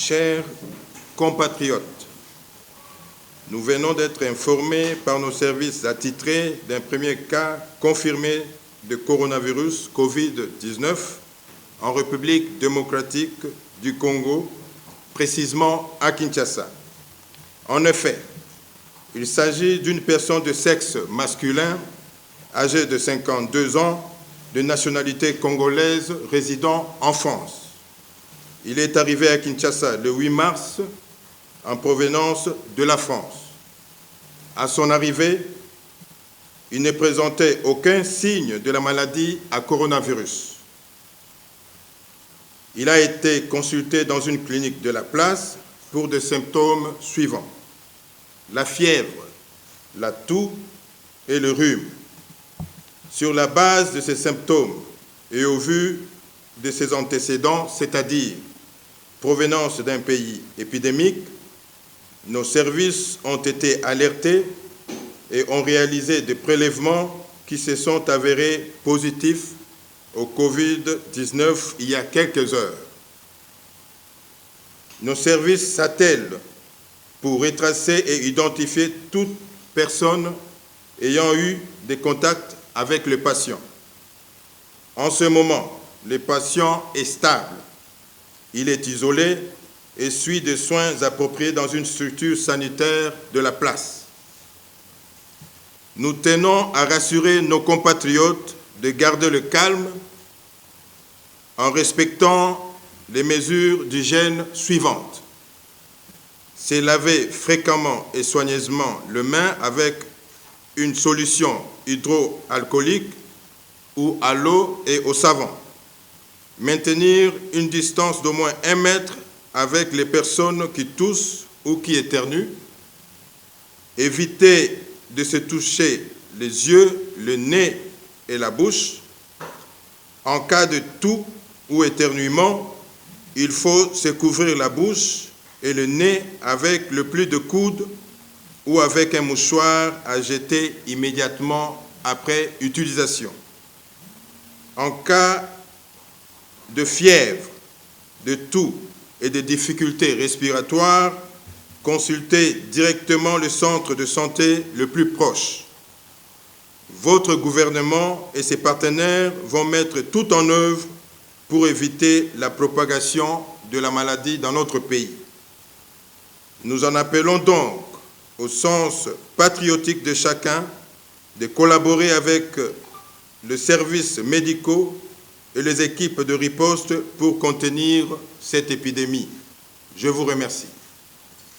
Chers compatriotes, nous venons d'être informés par nos services attitrés d'un premier cas confirmé de coronavirus Covid-19 en République démocratique du Congo, précisément à Kinshasa. En effet, il s'agit d'une personne de sexe masculin, âgée de 52 ans, de nationalité congolaise, résidant en France. Il est arrivé à Kinshasa le 8 mars en provenance de la France. À son arrivée, il ne présentait aucun signe de la maladie à coronavirus. Il a été consulté dans une clinique de la place pour des symptômes suivants: la fièvre, la toux et le rhume. Sur la base de ces symptômes et au vu de ses antécédents, c'est-à-dire provenance d'un pays épidémique, nos services ont été alertés et ont réalisé des prélèvements qui se sont avérés positifs au Covid-19 il y a quelques heures. Nos services s'attellent pour retracer et identifier toute personne ayant eu des contacts avec le patient. En ce moment, le patient est stable. Il est isolé et suit des soins appropriés dans une structure sanitaire de la place. Nous tenons à rassurer nos compatriotes de garder le calme en respectant les mesures d'hygiène suivantes. Se laver fréquemment et soigneusement les mains avec une solution hydroalcoolique ou à l'eau et au savon. Maintenir une distance d'au moins 1 mètre avec les personnes qui toussent ou qui éternuent. Éviter de se toucher les yeux, le nez et la bouche. En cas de toux ou éternuement, il faut se couvrir la bouche et le nez avec le pli de coude ou avec un mouchoir à jeter immédiatement après utilisation. En cas de fièvre, de toux et de difficultés respiratoires, consultez directement le centre de santé le plus proche. Votre gouvernement et ses partenaires vont mettre tout en œuvre pour éviter la propagation de la maladie dans notre pays. Nous en appelons donc au sens patriotique de chacun de collaborer avec les services médicaux et les équipes de riposte pour contenir cette épidémie. Je vous remercie.